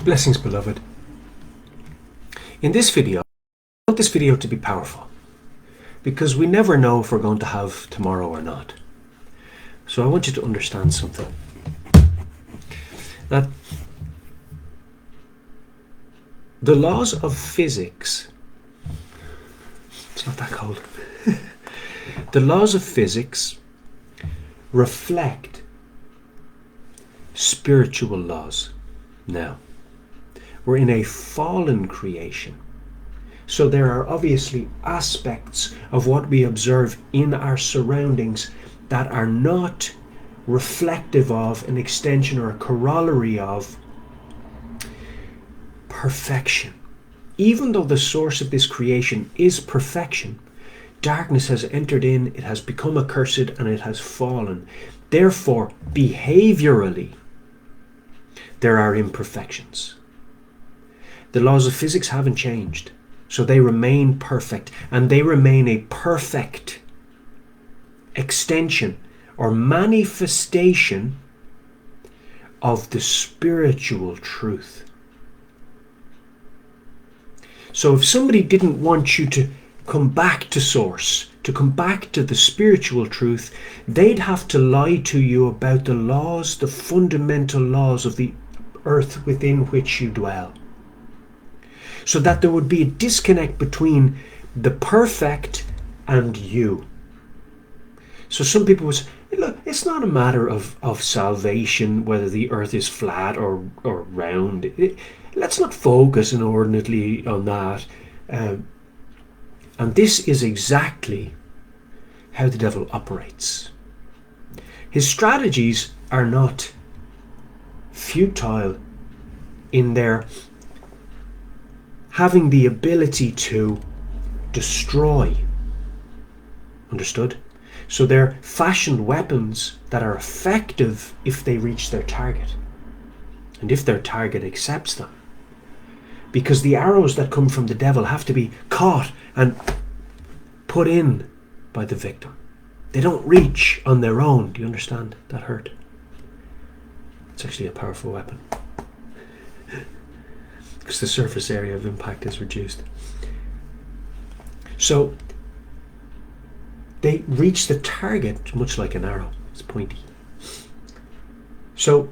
Blessings, beloved. In this video, I want this video to be powerful because we never know if we're going to have tomorrow or not. So I want you to understand something. That the laws of physics, it's not that cold, the laws of physics reflect spiritual laws. Now, we're in a fallen creation. So there are obviously aspects of what we observe in our surroundings that are not reflective of, an extension or a corollary of perfection. Even though the source of this creation is perfection, darkness has entered in, it has become accursed, and it has fallen. Therefore, behaviorally, there are imperfections. The laws of physics haven't changed, so they remain perfect, and they remain a perfect extension or manifestation of the spiritual truth. So if somebody didn't want you to come back to source, to come back to the spiritual truth, they'd have to lie to you about the laws, the fundamental laws of the earth within which you dwell. So that there would be a disconnect between the perfect and you. So some people would say, look, it's not a matter of salvation, whether the earth is flat or round. Let's not focus inordinately on that. And this is exactly how the devil operates. His strategies are not futile in their having the ability to destroy. Understood? So they're fashioned weapons that are effective if they reach their target, and if their target accepts them. Because the arrows that come from the devil have to be caught and put in by the victim. They don't reach on their own. Do you understand that hurt? It's actually a powerful weapon, because the surface area of impact is reduced. So they reach the target much like an arrow. It's pointy. So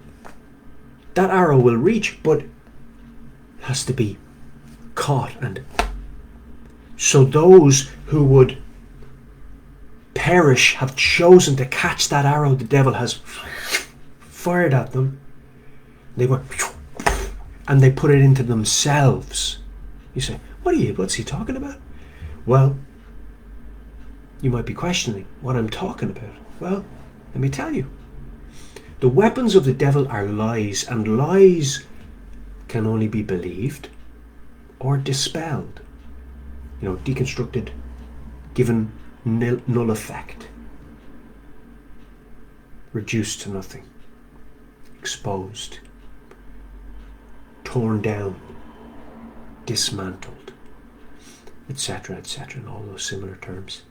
that arrow will reach, but it has to be caught. And so those who would perish have chosen to catch that arrow the devil has fired at them. They were, and they put it into themselves. You say, what's he talking about? Well, you might be questioning what I'm talking about. Well, let me tell you. The weapons of the devil are lies, and lies can only be believed or dispelled. Deconstructed, given null effect, reduced to nothing, exposed, torn down, dismantled, etc., etc., and all those similar terms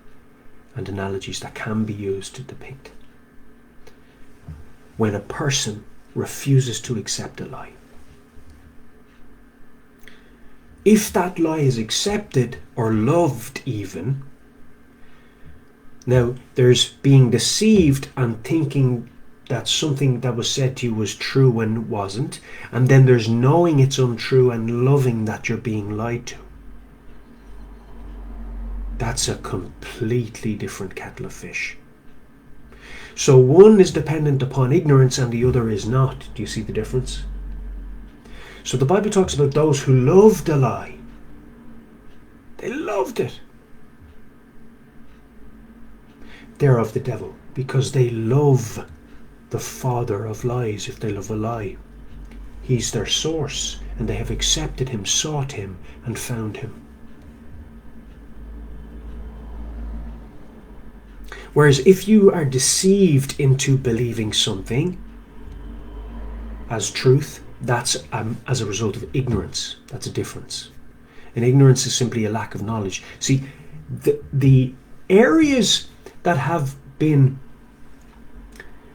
and analogies that can be used to depict when a person refuses to accept a lie. If that lie is accepted or loved even, now there's being deceived and thinking that something that was said to you was true when it wasn't, and then there's knowing it's untrue and loving that you're being lied to. That's a completely different kettle of fish. So one is dependent upon ignorance and the other is not. Do you see the difference? So the Bible talks about those who loved a lie. They loved it. They're of the devil because they love the father of lies. If they love a lie, he's their source, and they have accepted him, sought him, and found him. Whereas if you are deceived into believing something as truth, that's as a result of ignorance. That's a difference. And ignorance is simply a lack of knowledge. See, the areas that have been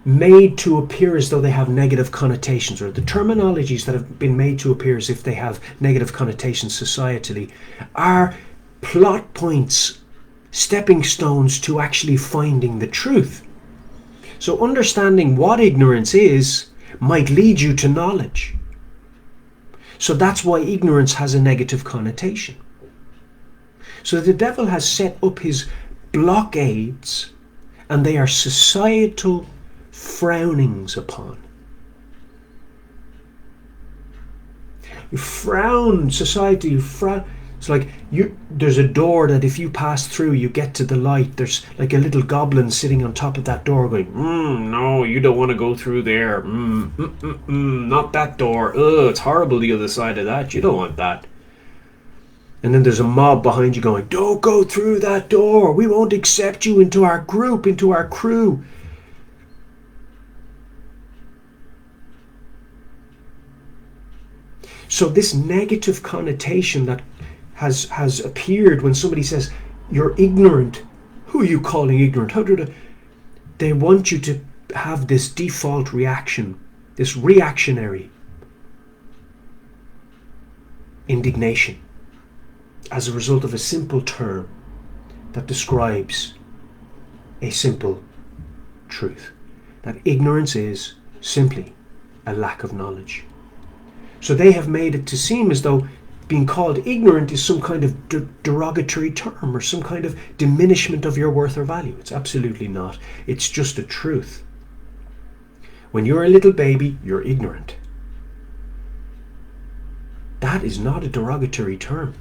made to appear as though they have negative connotations, or the terminologies that have been made to appear as if they have negative connotations societally, are plot points, stepping stones to actually finding the truth. So understanding what ignorance is might lead you to knowledge. So that's why ignorance has a negative connotation. So the devil has set up his blockades, and they are societal frownings upon. You frown, society, you frown. It's like there's a door that if you pass through, you get to the light. There's like a little goblin sitting on top of that door going, no, you don't want to go through there. Not that door. Ugh, it's horrible the other side of that. You don't want that. And then there's a mob behind you going, don't go through that door. We won't accept you into our group, into our crew. So this negative connotation that has appeared when somebody says, you're ignorant. Who are you calling ignorant? How do they want you to have this default reaction, this reactionary indignation as a result of a simple term that describes a simple truth. That ignorance is simply a lack of knowledge. So they have made it to seem as though being called ignorant is some kind of derogatory term or some kind of diminishment of your worth or value. It's absolutely not. It's just a truth. When you're a little baby, you're ignorant. That is not a derogatory term.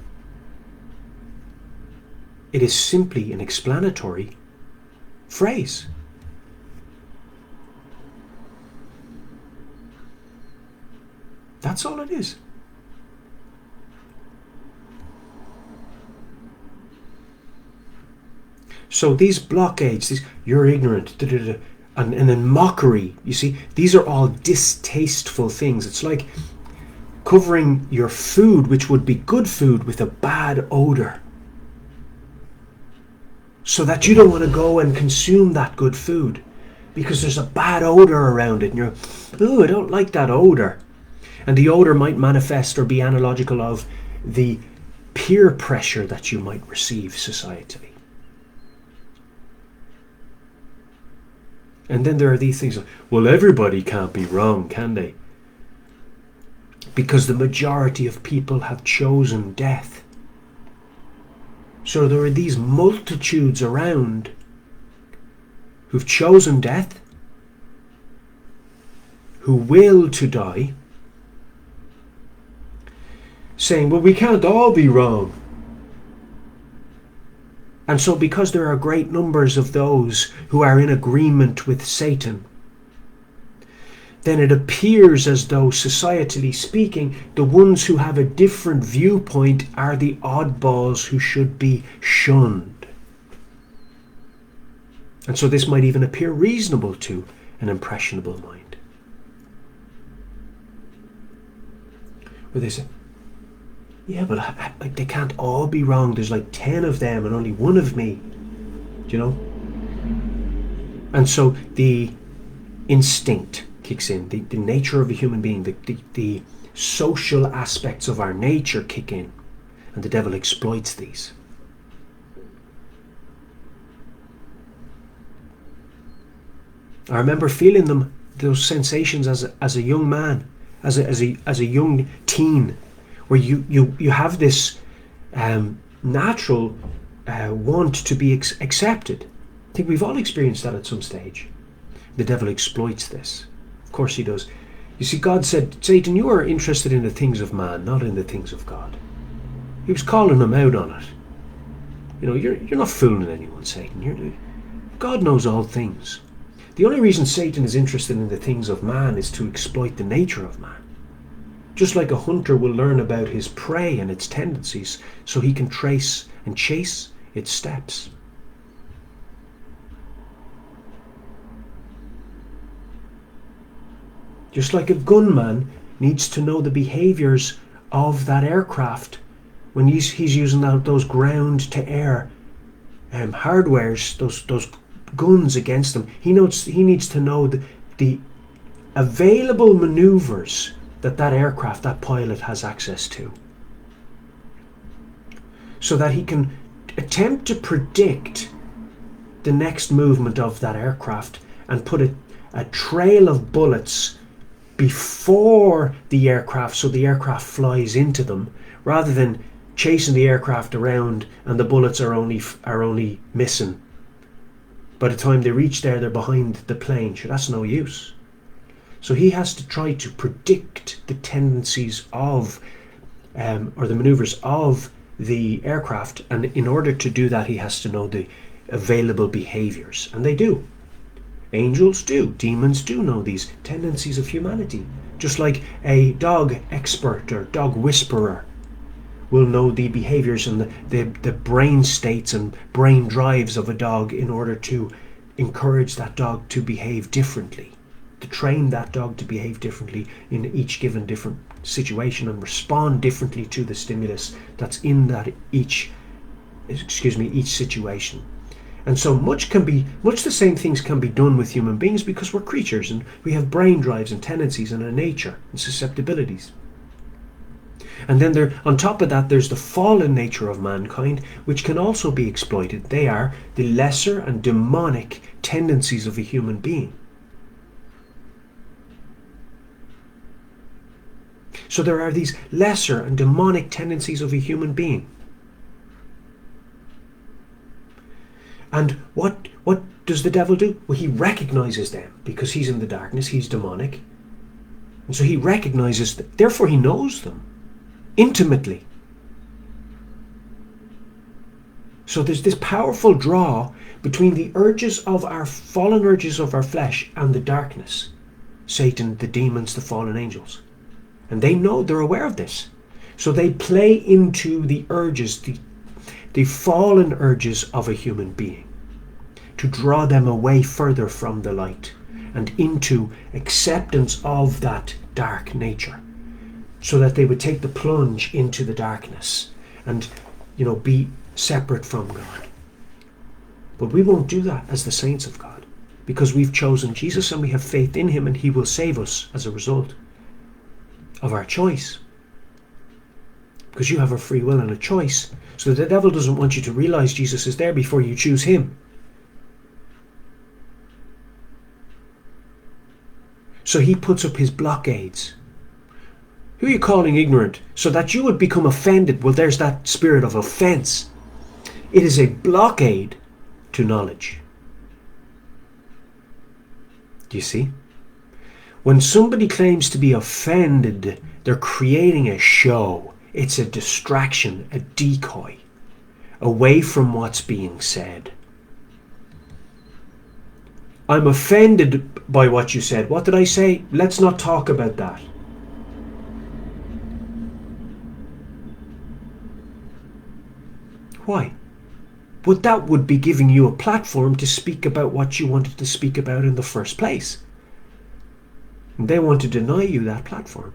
It is simply an explanatory phrase. That's all it is. So these blockades, you're ignorant, and then mockery, you see, these are all distasteful things. It's like covering your food, which would be good food, with a bad odor, so that you don't want to go and consume that good food because there's a bad odor around it, and you're, oh, I don't like that odor. And the odor might manifest or be analogical of the peer pressure that you might receive societally. And then there are these things like, well, everybody can't be wrong, can they? Because the majority of people have chosen death. So there are these multitudes around who've chosen death, who will to die, saying, well, we can't all be wrong. And so because there are great numbers of those who are in agreement with Satan, then it appears as though, societally speaking, the ones who have a different viewpoint are the oddballs who should be shunned. And so this might even appear reasonable to an impressionable mind. Where they say, yeah, but like they can't all be wrong. There's like 10 of them and only one of me. Do you know? And so the instinct kicks in. The nature of a human being, the social aspects of our nature kick in. And the devil exploits these. I remember feeling them, those sensations as a young man, as a young teen, where you have this natural want to be accepted. I think we've all experienced that at some stage. The devil exploits this. Of course he does. You see, God said, Satan, you are interested in the things of man, not in the things of God. He was calling him out on it. You know, you're not fooling anyone, Satan. God knows all things. The only reason Satan is interested in the things of man is to exploit the nature of man. Just like a hunter will learn about his prey and its tendencies so he can trace and chase its steps. Just like a gunman needs to know the behaviours of that aircraft when he's using those ground-to-air hardwares, those guns against them. He needs to know the available maneuvers that aircraft, that pilot has access to, so that he can attempt to predict the next movement of that aircraft and put a trail of bullets before the aircraft, so the aircraft flies into them, rather than chasing the aircraft around and the bullets are only missing. By the time they reach there, they're behind the plane. Sure, that's no use. So he has to try to predict the tendencies of, or the maneuvers of the aircraft, and in order to do that, he has to know the available behaviors, and they do. Angels do, demons do know these tendencies of humanity, just like a dog expert or dog whisperer will know the behaviors and the brain states and brain drives of a dog in order to encourage that dog to behave differently, to train that dog to behave differently in each given different situation and respond differently to the stimulus that's in that each situation. And so much the same things can be done with human beings, because we're creatures and we have brain drives and tendencies and a nature and susceptibilities. And then on top of that, there's the fallen nature of mankind, which can also be exploited. They are the lesser and demonic tendencies of a human being. So there are these lesser and demonic tendencies of a human being. And what does the devil do? Well, he recognizes them, because he's in the darkness, he's demonic. And so he recognizes them, therefore he knows them intimately. So there's this powerful draw between the fallen urges of our flesh and the darkness. Satan, the demons, the fallen angels. And they know, they're aware of this. So they play into the urges, the fallen urges of a human being, to draw them away further from the light and into acceptance of that dark nature, so that they would take the plunge into the darkness and, be separate from God. But we won't do that as the saints of God, because we've chosen Jesus and we have faith in him, and he will save us as a result of our choice. Because you have a free will and a choice. So the devil doesn't want you to realize Jesus is there before you choose him. So he puts up his blockades. Who are you calling ignorant? So that you would become offended. Well, there's that spirit of offense. It is a blockade to knowledge. Do you see? When somebody claims to be offended, they're creating a show. It's a distraction, a decoy, away from what's being said. I'm offended by what you said. What did I say? Let's not talk about that. Why? But that would be giving you a platform to speak about what you wanted to speak about in the first place. And they want to deny you that platform.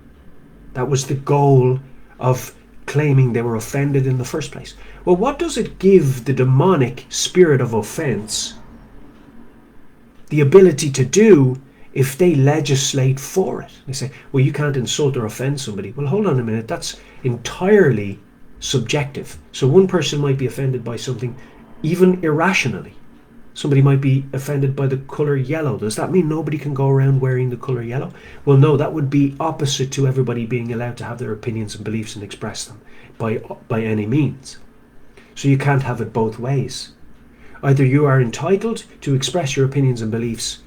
That was the goal of claiming they were offended in the first place. Well, what does it give the demonic spirit of offense the ability to do if they legislate for it? They say, well, you can't insult or offend somebody. Well, hold on a minute. That's entirely subjective. So one person might be offended by something even irrationally. Somebody might be offended by the colour yellow. Does that mean nobody can go around wearing the colour yellow? Well, no, that would be opposite to everybody being allowed to have their opinions and beliefs and express them by any means. So you can't have it both ways. Either you are entitled to express your opinions and beliefs,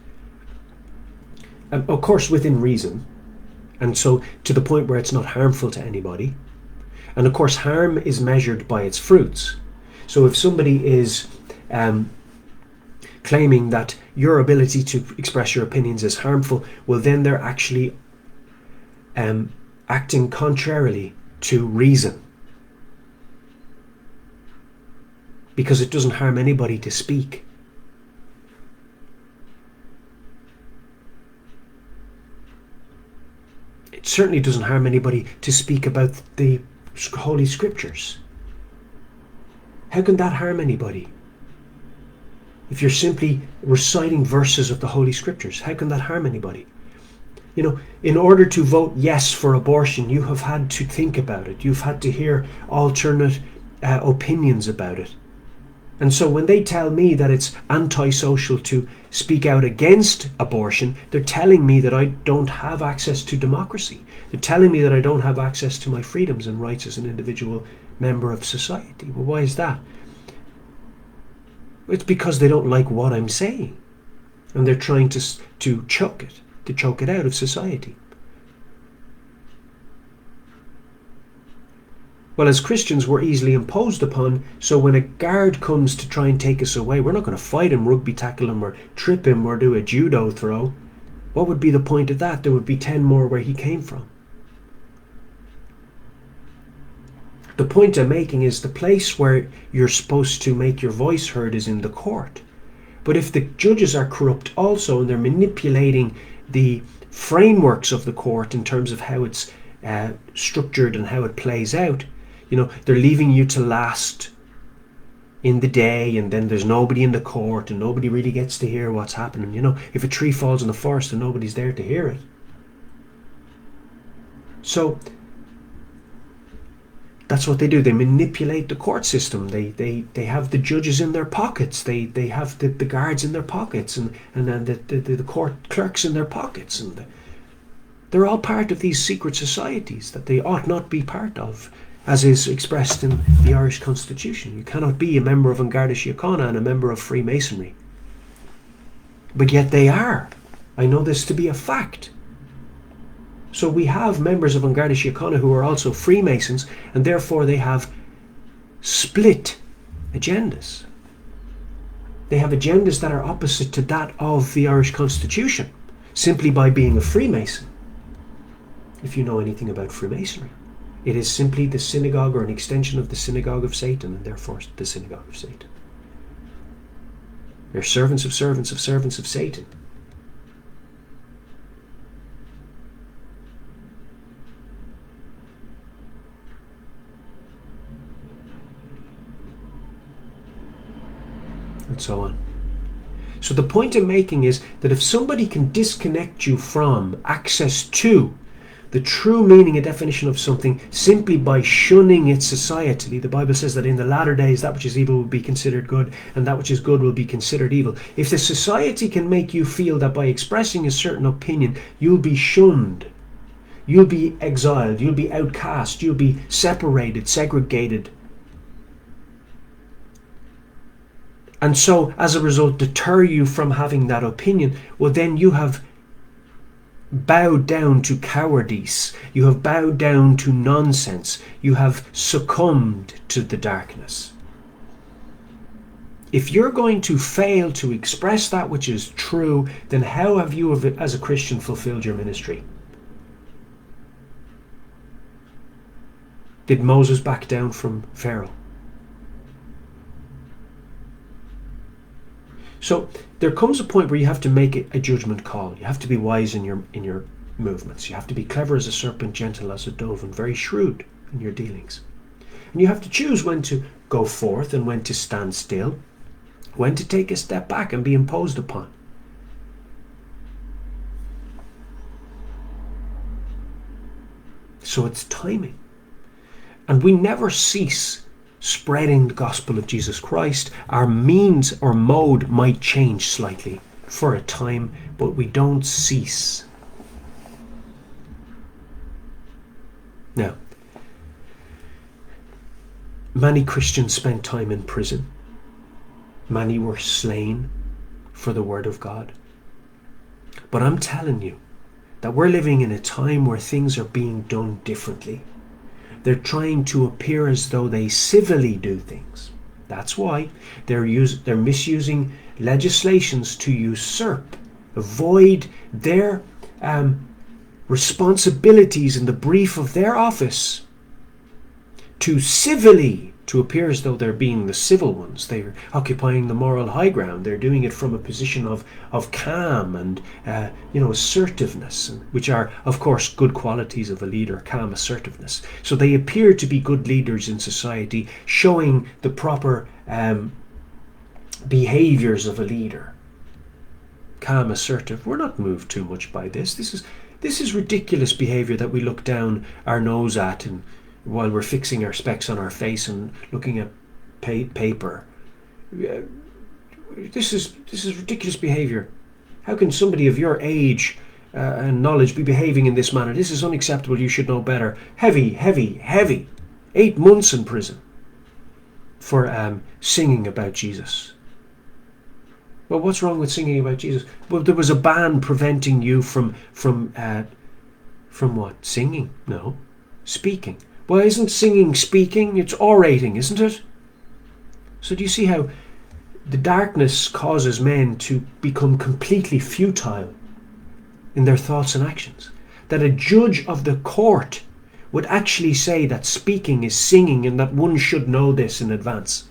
of course within reason, and so to the point where it's not harmful to anybody. And of course harm is measured by its fruits. So if somebody is claiming that your ability to express your opinions is harmful, well, then they're actually acting contrarily to reason, because it doesn't harm anybody to speak. It certainly doesn't harm anybody to speak about the Holy Scriptures. How can that harm anybody? if you're simply reciting verses of the Holy Scriptures? How can that harm anybody? You know, in order to vote yes for abortion, you have had to think about it. You've had to hear alternate opinions about it. And so when they tell me that it's antisocial to speak out against abortion, they're telling me that I don't have access to democracy. They're telling me that I don't have access to my freedoms and rights as an individual member of society. Well, why is that? It's because they don't like what I'm saying. And they're trying to choke it out of society. Well, as Christians, we're easily imposed upon, so when a guard comes to try and take us away, we're not going to fight him, rugby tackle him, or trip him, or do a judo throw. What would be the point of that? There would be 10 more where he came from. The point I'm making is the place where you're supposed to make your voice heard is in the court. But if the judges are corrupt also, and they're manipulating the frameworks of the court in terms of how it's structured and how it plays out, you know, they're leaving you to last in the day, and then there's nobody in the court and nobody really gets to hear what's happening. You know, if a tree falls in the forest and nobody's there to hear it. So that's what they do. They manipulate the court system. They have the judges in their pockets. They have the guards in their pockets, and then the court clerks in their pockets, and they're all part of these secret societies that they ought not be part of, as is expressed in the Irish Constitution. You cannot be a member of An Garda Síochána and a member of Freemasonry. But yet they are. I know this to be a fact. So we have members of An Garda Síochána who are also Freemasons, and therefore they have split agendas. They have agendas that are opposite to that of the Irish Constitution, simply by being a Freemason. If you know anything about Freemasonry, it is simply the synagogue or an extension of the synagogue of Satan, and therefore the synagogue of Satan. They're servants of servants of servants of Satan. And so on. So the point I'm making is that if somebody can disconnect you from access to the true meaning and definition of something simply by shunning it societally, the Bible says that in the latter days that which is evil will be considered good, and that which is good will be considered evil. If the society can make you feel that by expressing a certain opinion you'll be shunned, you'll be exiled, you'll be outcast, you'll be separated, segregated, and so as a result deter you from having that opinion, well then you have bowed down to cowardice, you have bowed down to nonsense, you have succumbed to the darkness. If you're going to fail to express that which is true, then how have you as a Christian fulfilled your ministry? Did Moses back down from Pharaoh? So there comes a point where you have to make a judgment call. You have to be wise in your movements. You have to be clever as a serpent, gentle as a dove, and very shrewd in your dealings. And you have to choose when to go forth and when to stand still, when to take a step back and be imposed upon. So it's timing. And we never cease spreading the gospel of Jesus Christ. Our means or mode might change slightly for a time, but we don't cease. Now, many Christians spent time in prison. Many were slain for the word of God. But I'm telling you that we're living in a time where things are being done differently. They're trying to appear as though they civilly do things. That's why they're misusing legislations to usurp, avoid their responsibilities in the brief of their office, to civilly, to appear as though they're being the civil ones. They're occupying the moral high ground. They're doing it from a position of calm and assertiveness, which are, of course, good qualities of a leader, calm assertiveness. So they appear to be good leaders in society, showing the proper behaviors of a leader. Calm, assertive. We're not moved too much by this. This is ridiculous behavior that we look down our nose at, and while we're fixing our specs on our face and looking at paper. This is ridiculous behavior. How can somebody of your age and knowledge be behaving in this manner? This is unacceptable. You should know better. Heavy. 8 months in prison for singing about Jesus. Well, what's wrong with singing about Jesus? Well, there was a ban preventing you from what? Singing? No. Speaking. Well, isn't singing speaking? It's orating, isn't it? So do you see how the darkness causes men to become completely futile in their thoughts and actions? That a judge of the court would actually say that speaking is singing and that one should know this in advance.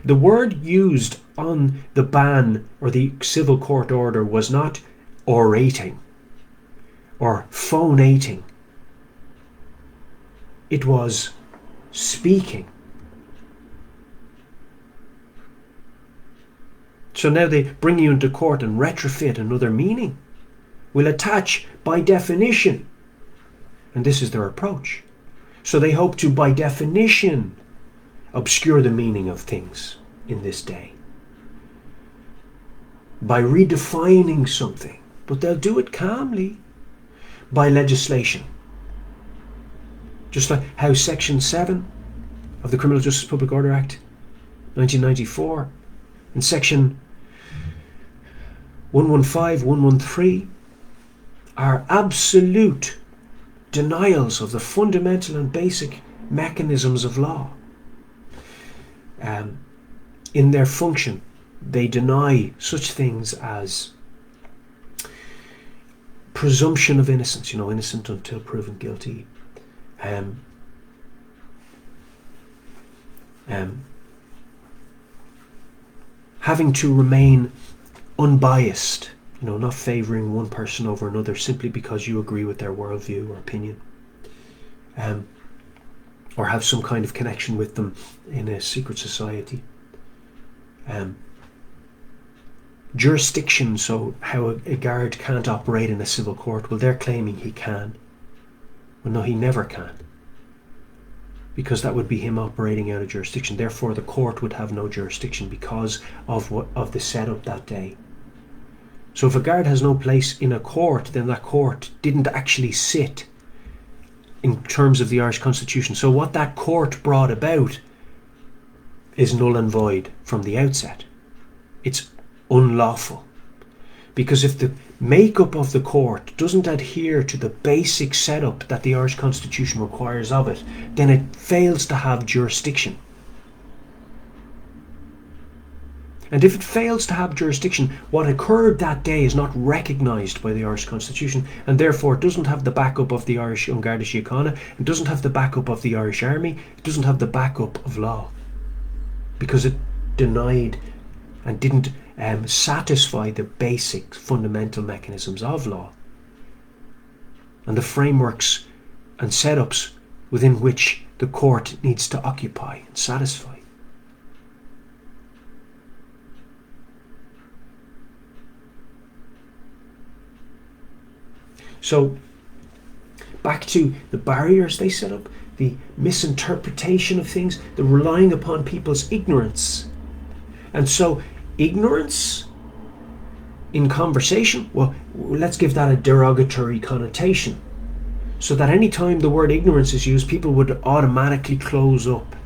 The word used on the ban or the civil court order was not orating or phonating. It was speaking. So now they bring you into court and retrofit another meaning. Will attach by definition. And this is their approach. So they hope to, by definition, obscure the meaning of things in this day by redefining something, but they'll do it calmly by legislation. Just like how Section 7 of the Criminal Justice Public Order Act 1994 and Section 115, 113 are absolute denials of the fundamental and basic mechanisms of law. In their function, they deny such things as presumption of innocence, innocent until proven guilty. Having to remain unbiased, not favouring one person over another simply because you agree with their worldview or opinion, or have some kind of connection with them in a secret society. Jurisdiction, so how a guard can't operate in a civil court. Well, they're claiming he can. Well, no, he never can, because that would be him operating out of jurisdiction. Therefore, the court would have no jurisdiction because of the setup that day. So if a guard has no place in a court, then that court didn't actually sit in terms of the Irish Constitution. So what that court brought about is null and void from the outset. It's unlawful. Because if the makeup of the court doesn't adhere to the basic setup that the Irish Constitution requires of it, then it fails to have jurisdiction. And if it fails to have jurisdiction, what occurred that day is not recognised by the Irish Constitution, and therefore it doesn't have the backup of the Irish An Garda Síochána, it doesn't have the backup of the Irish Army, it doesn't have the backup of law, because it denied and didn't satisfy the basic fundamental mechanisms of law and the frameworks and setups within which the court needs to occupy and satisfy. So, back to the barriers they set up, the misinterpretation of things, the relying upon people's ignorance. And so, ignorance in conversation, well, let's give that a derogatory connotation, so that any time the word ignorance is used, people would automatically close up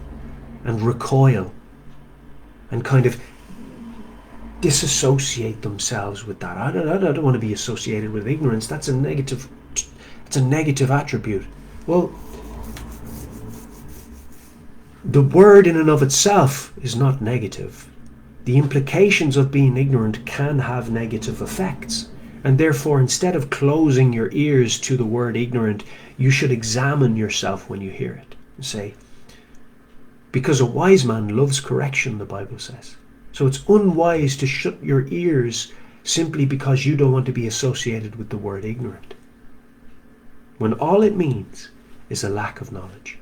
and recoil and kind of disassociate themselves with that. I don't want to be associated with ignorance. That's a negative attribute. Well, the word in and of itself is not negative. The implications of being ignorant can have negative effects, and therefore instead of closing your ears to the word ignorant, you should examine yourself when you hear it and say, because a wise man loves correction, the Bible says. So it's unwise to shut your ears simply because you don't want to be associated with the word ignorant, when all it means is a lack of knowledge.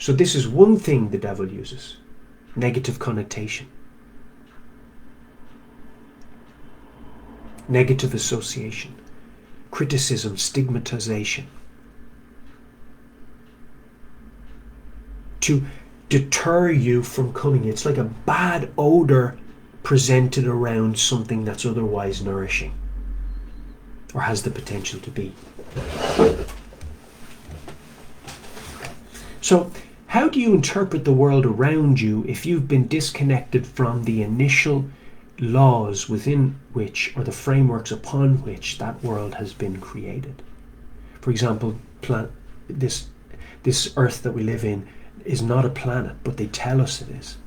So this is one thing the devil uses: negative connotation, negative association, criticism, stigmatization, to deter you from coming. It's like a bad odor presented around something that's otherwise nourishing, or has the potential to be. So, how do you interpret the world around you if you've been disconnected from the initial laws within which, or the frameworks upon which, that world has been created? For example, this earth that we live in is not a planet, but they tell us it is.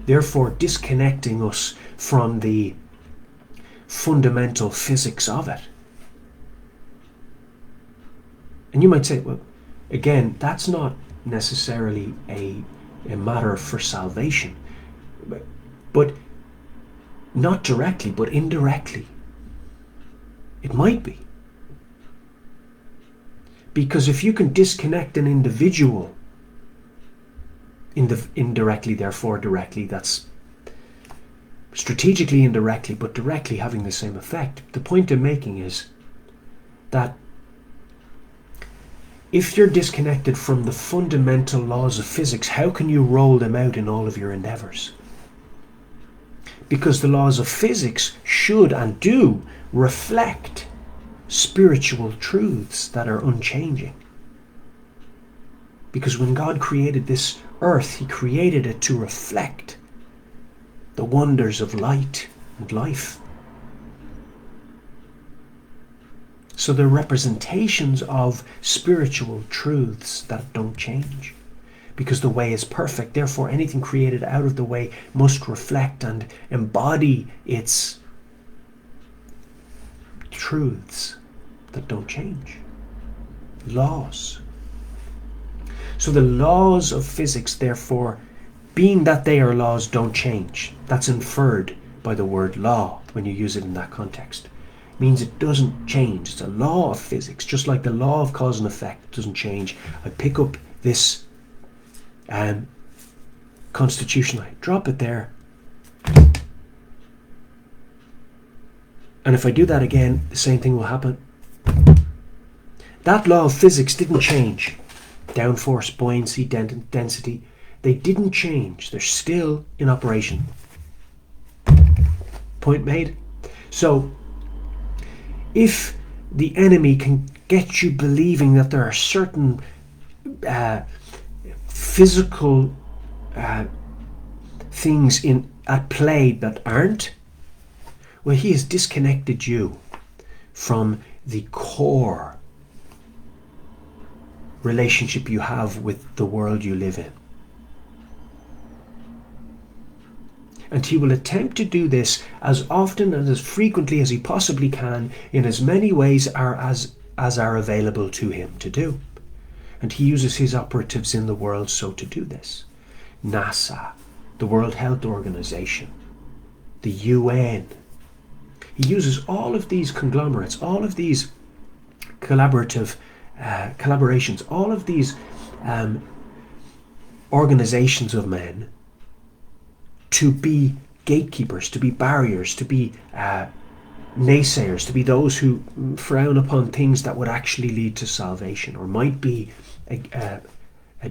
Therefore, disconnecting us from the fundamental physics of it. And you might say, well, again, that's not necessarily a matter for salvation, but not directly, but indirectly. It might be. Because if you can disconnect an individual, indirectly, therefore directly, that's strategically indirectly, but directly having the same effect. The point I'm making is that if you're disconnected from the fundamental laws of physics, how can you roll them out in all of your endeavors? Because the laws of physics should and do reflect spiritual truths that are unchanging. Because when God created this earth, he created it to reflect the wonders of light and life. So they're representations of spiritual truths that don't change. Because the way is perfect, therefore anything created out of the way must reflect and embody its truths that don't change. Laws. So the laws of physics, therefore, being that they are laws, don't change. That's inferred by the word law when you use it in that context. It means it doesn't change. It's a law of physics, just like the law of cause and effect doesn't change. I pick up this Constitution, I drop it there, and if I do that again, the same thing will happen. That law of physics didn't change. Downforce, buoyancy, density, they didn't change. They're still in operation. Point made? So, if the enemy can get you believing that there are certain physical things at play that aren't, well, he has disconnected you from the core relationship you have with the world you live in. And he will attempt to do this as often and as frequently as he possibly can, in as many ways as are available to him to do. And he uses his operatives in the world so to do this. NASA, the World Health Organization, the UN. He uses all of these conglomerates, all of these collaborations, all of these organizations of men to be gatekeepers, to be barriers, to be naysayers, to be those who frown upon things that would actually lead to salvation, or might be a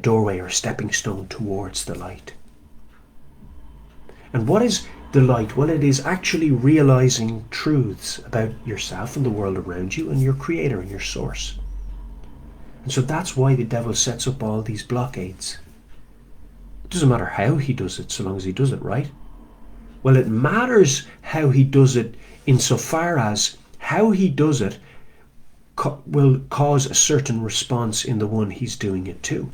doorway or a stepping stone towards the light. And what is the light? Well, it is actually realizing truths about yourself and the world around you and your creator and your source. And so that's why the devil sets up all these blockades. It doesn't matter how he does it, so long as he does it right. Well, it matters how he does it insofar as how he does it will cause a certain response in the one he's doing it to.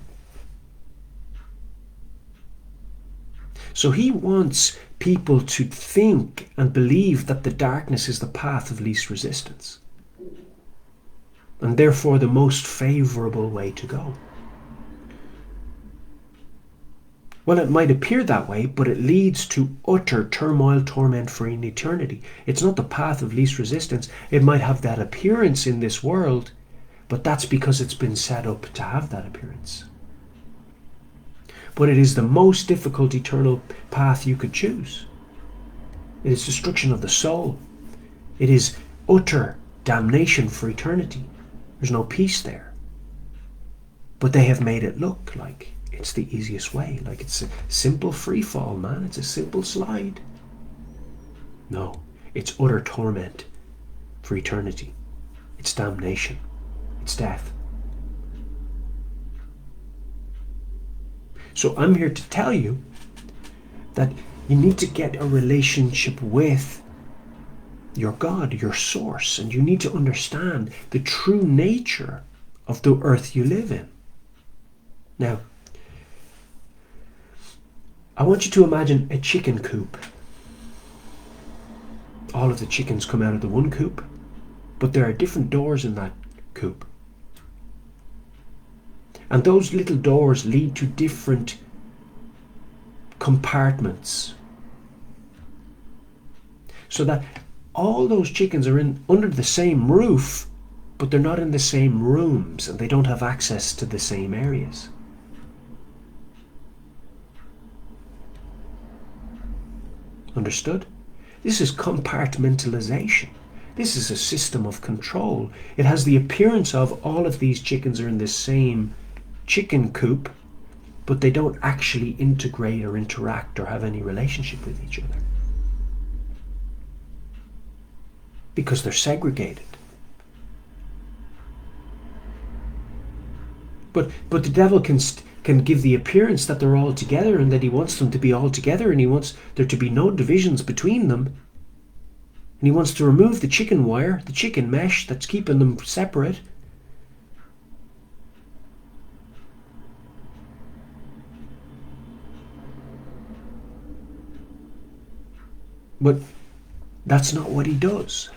So he wants people to think and believe that the darkness is the path of least resistance, and therefore the most favourable way to go. Well, it might appear that way, but it leads to utter turmoil, torment for an eternity. It's not the path of least resistance. It might have that appearance in this world, but that's because it's been set up to have that appearance. but it is the most difficult eternal path you could choose. It is destruction of the soul. It is utter damnation for eternity. There's no peace there. But they have made it look like it's the easiest way, like it's a simple free fall, man. It's a simple slide. No, it's utter torment for eternity. It's damnation. It's death. So I'm here to tell you that you need to get a relationship with your God, your source, and you need to understand the true nature of the earth you live in. Now, I want you to imagine a chicken coop. All of the chickens come out of the one coop, but there are different doors in that coop. And those little doors lead to different compartments. So that all those chickens are under the same roof, but they're not in the same rooms and they don't have access to the same areas. Understood? This is compartmentalization. This is a system of control. It has the appearance of all of these chickens are in the same chicken coop, but they don't actually integrate or interact or have any relationship with each other. Because they're segregated. But the devil can give the appearance that they're all together and that he wants them to be all together and he wants there to be no divisions between them. And he wants to remove the chicken wire, the chicken mesh that's keeping them separate. But that's not what he does.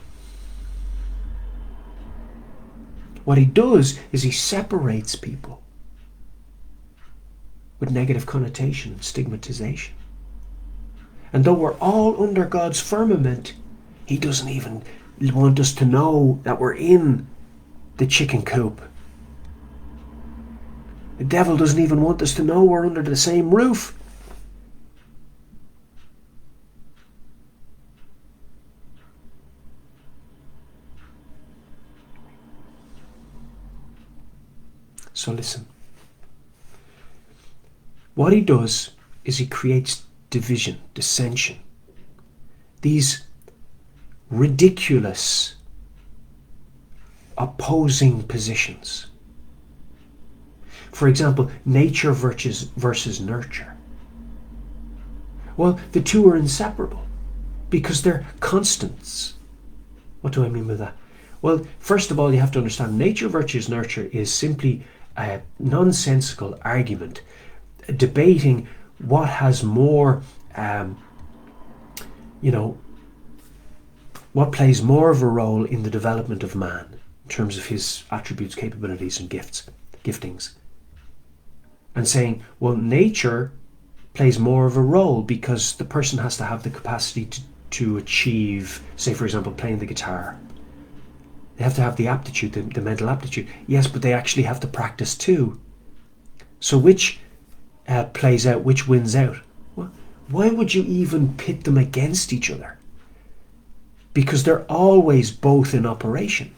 What he does is he separates people with negative connotation and stigmatization. And though we're all under God's firmament, he doesn't even want us to know that we're in the chicken coop. The devil doesn't even want us to know we're under the same roof. So listen. What he does is he creates division, dissension. These ridiculous opposing positions. For example, nature versus nurture. Well, the two are inseparable because they're constants. What do I mean by that? Well, first of all, you have to understand nature versus nurture is simply a nonsensical argument debating what has more, what plays more of a role in the development of man in terms of his attributes, capabilities, and giftings. And saying, well, nature plays more of a role because the person has to have the capacity to achieve, say, for example, playing the guitar. They have to have the aptitude, the mental aptitude. Yes, but they actually have to practice too. So which plays out, which wins out? Well, why would you even pit them against each other? Because they're always both in operation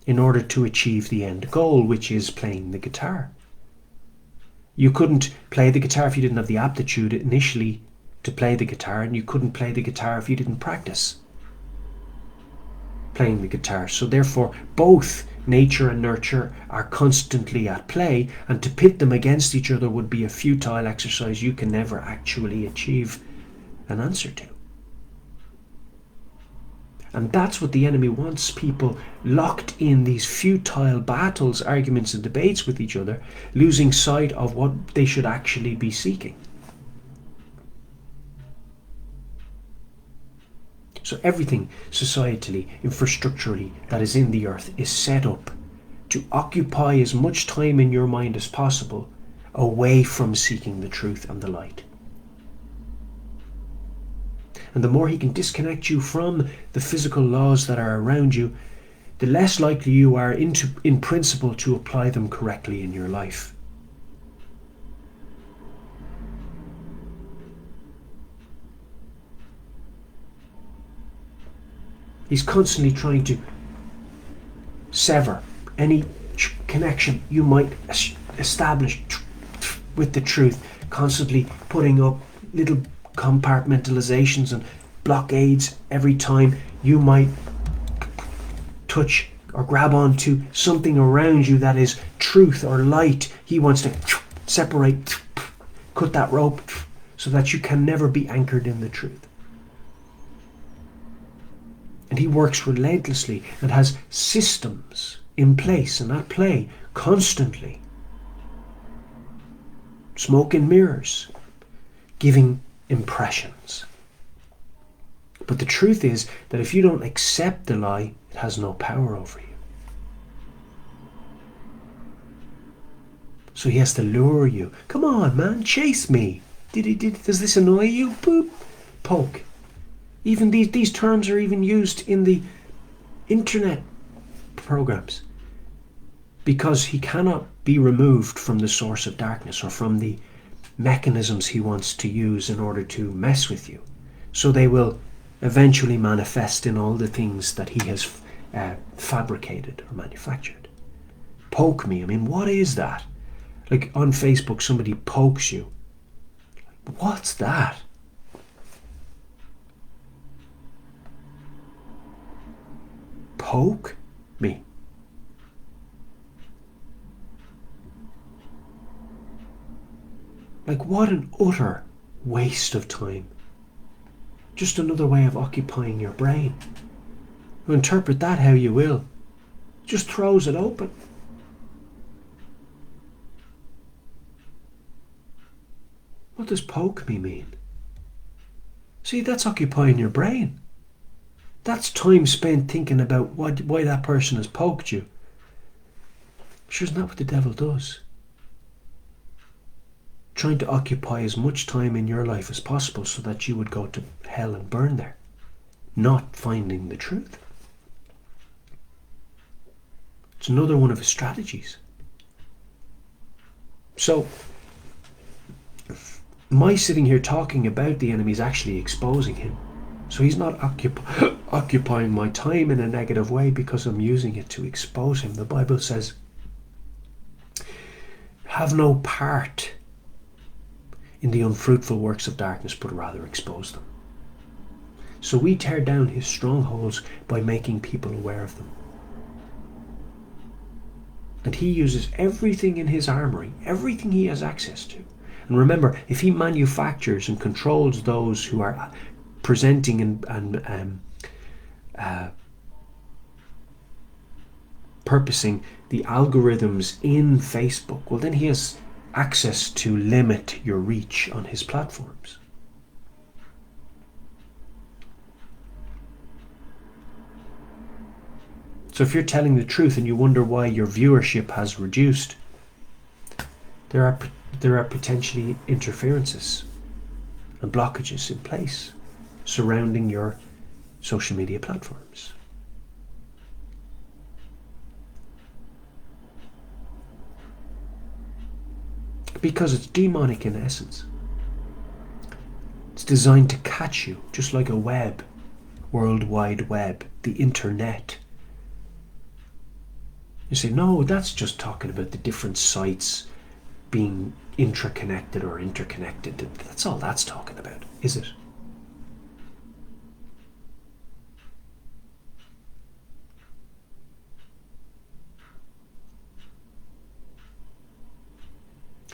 in order to achieve the end goal, which is playing the guitar. You couldn't play the guitar if you didn't have the aptitude initially to play the guitar, and you couldn't play the guitar if you didn't practice playing the guitar. So therefore, both nature and nurture are constantly at play, and to pit them against each other would be a futile exercise you can never actually achieve an answer to. And that's what the enemy wants people locked in these futile battles, arguments and debates with each other, losing sight of what they should actually be seeking. So everything societally, infrastructurally that is in the earth is set up to occupy as much time in your mind as possible away from seeking the truth and the light. And the more he can disconnect you from the physical laws that are around you, the less likely you are in principle to apply them correctly in your life. He's constantly trying to sever any connection you might establish with the truth, constantly putting up little compartmentalizations and blockades every time you might touch or grab onto something around you that is truth or light. He wants to separate, cut that rope so that you can never be anchored in the truth. And he works relentlessly and has systems in place and at play constantly. Smoke and mirrors, giving impressions. But the truth is that if you don't accept the lie, it has no power over you. So he has to lure you. Come on, man, chase me. Does this annoy you? Boop. Poke. Even these terms are even used in the internet programs, because he cannot be removed from the source of darkness or from the mechanisms he wants to use in order to mess with you. So they will eventually manifest in all the things that he has fabricated or manufactured. Poke me. I mean, what is that? Like on Facebook, somebody pokes you. What's that? Poke me. Like, what an utter waste of time. Just another way of occupying your brain. You interpret that how you will. Just throws it open. What does poke me mean? See, that's occupying your brain. That's time spent thinking about why that person has poked you. Sure, isn't that what the devil does? Trying to occupy as much time in your life as possible so that you would go to hell and burn there, not finding the truth. It's another one of his strategies. So, my sitting here talking about the enemy is actually exposing him. So he's not occupying my time in a negative way because I'm using it to expose him. The Bible says, have no part in the unfruitful works of darkness, but rather expose them. So we tear down his strongholds by making people aware of them. And he uses everything in his armory, everything he has access to. And remember, if he manufactures and controls those who are presenting and purposing the algorithms in Facebook, well, then he has access to limit your reach on his platforms. So if you're telling the truth and you wonder why your viewership has reduced, there are potentially interferences and blockages in place surrounding your social media platforms. Because it's demonic in essence. It's designed to catch you, just like a web, World Wide Web, the internet. You say, no, that's just talking about the different sites being intraconnected or interconnected. That's all that's talking about, is it?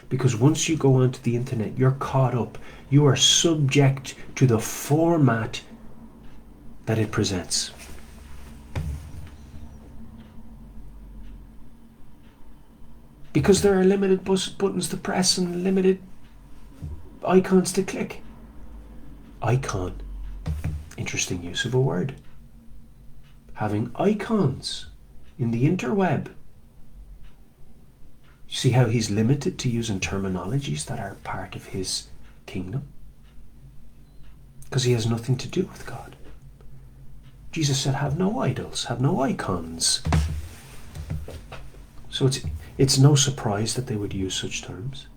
Because once you go onto the internet, you're caught up. You are subject to the format that it presents. Because there are limited buttons to press and limited icons to click. Icon. Interesting use of a word. Having icons in the interweb. You see how he's limited to using terminologies that are part of his kingdom? Because he has nothing to do with God. Jesus said, have no idols, have no icons. So it's no surprise that they would use such terms.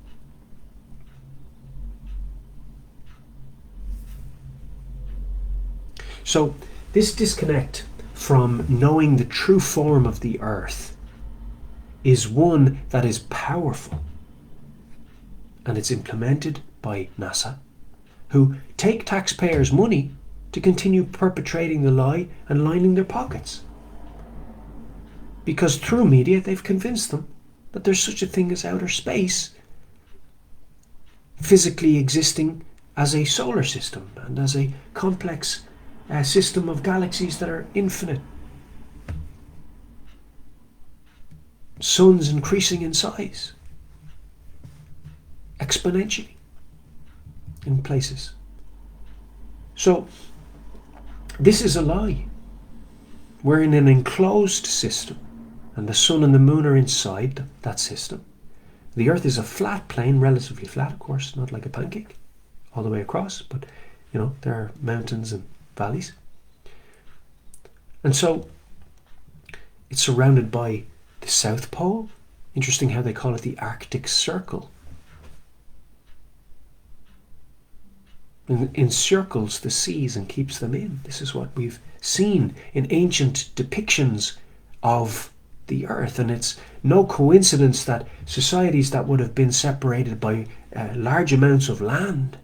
So This disconnect from knowing the true form of the earth is one that is powerful, and it's implemented by NASA, who take taxpayers' money to continue perpetrating the lie and lining their pockets. Because through media, they've convinced them that there's such a thing as outer space, physically existing as a solar system and as a complex system of galaxies that are infinite. Suns increasing in size exponentially in places. So this is a lie. We're in an enclosed system, and the sun and the moon are inside that system. The earth is a flat plane, relatively flat, of course, not like a pancake all the way across, but there are mountains and valleys. And so it's surrounded by the South Pole. Interesting how they call it the Arctic Circle. Encircles the seas and keeps them in. This is what we've seen in ancient depictions of the earth, and it's no coincidence that societies that would have been separated by large amounts of land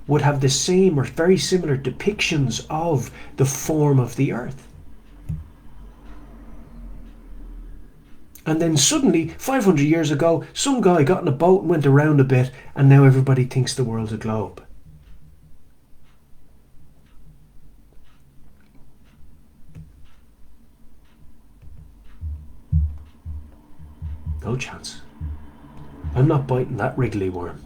would have the same or very similar depictions of the form of the earth. And then suddenly, 500 years ago, some guy got in a boat and went around a bit, and now everybody thinks the world's a globe. No chance. I'm not biting that wriggly worm.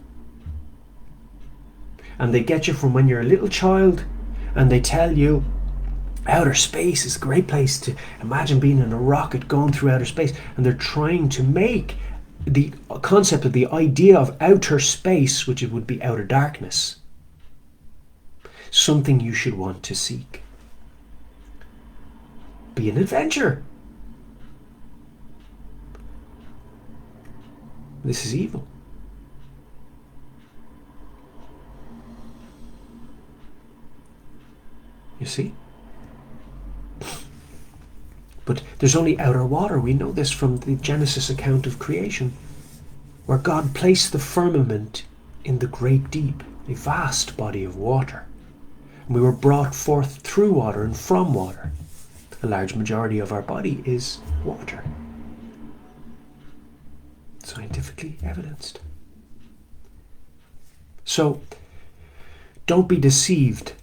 And they get you from when you're a little child, and they tell you outer space is a great place to imagine being in a rocket going through outer space, and they're trying to make the concept of the idea of outer space, which it would be outer darkness, something you should want to seek. Be an adventure. This is evil. You see? But there's only outer water. We know this from the Genesis account of creation, where God placed the firmament in the great deep, a vast body of water. And we were brought forth through water and from water. A large majority of our body is water. Scientifically evidenced. So, don't be deceived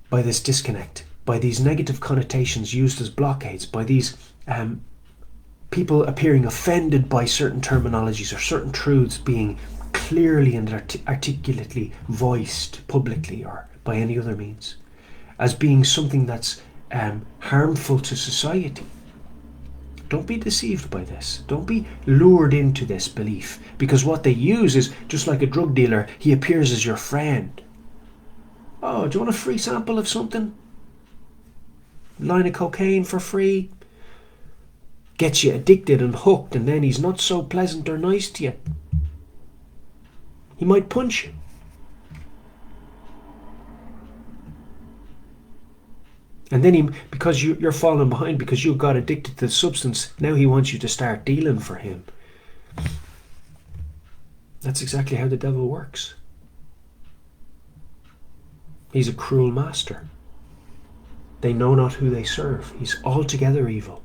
by this disconnect, by these negative connotations used as blockades, by these people appearing offended by certain terminologies or certain truths being clearly and articulately voiced publicly or by any other means, as being something that's harmful to society. Don't be deceived by this. Don't be lured into this belief, because what they use is, just like a drug dealer, he appears as your friend. Oh, do you want a free sample of something? Line of cocaine for free? Gets you addicted and hooked, and then he's not so pleasant or nice to you. He might punch you. And then because you're falling behind because you got addicted to the substance, now he wants you to start dealing for him. That's exactly how the devil works. He's a cruel master. They know not who they serve. He's altogether evil.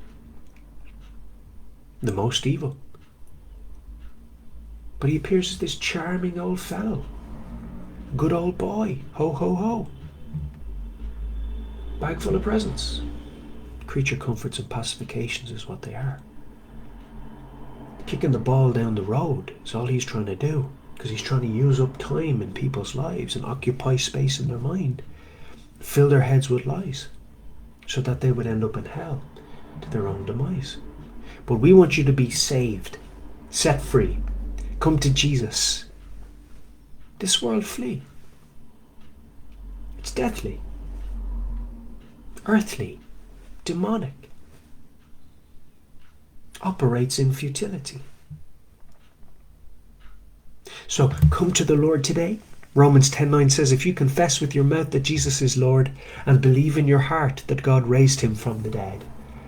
The most evil. But he appears as this charming old fellow. Good old boy. Ho, ho, ho. Bag full of presents. Creature comforts and pacifications is what they are. Kicking the ball down the road is all he's trying to do, because he's trying to use up time in people's lives and occupy space in their mind, fill their heads with lies, so that they would end up in hell to their own demise. But we want you to be saved, set free, come to Jesus. This world flee. It's deathly, earthly, demonic, operates in futility. So come to the Lord today. Romans 10:9 says, if you confess with your mouth that Jesus is Lord and believe in your heart that God raised him from the dead,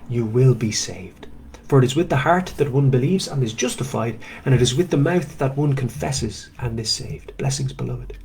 you will be saved. For it is with the heart that one believes and is justified, and it is with the mouth that one confesses and is saved. Blessings, beloved.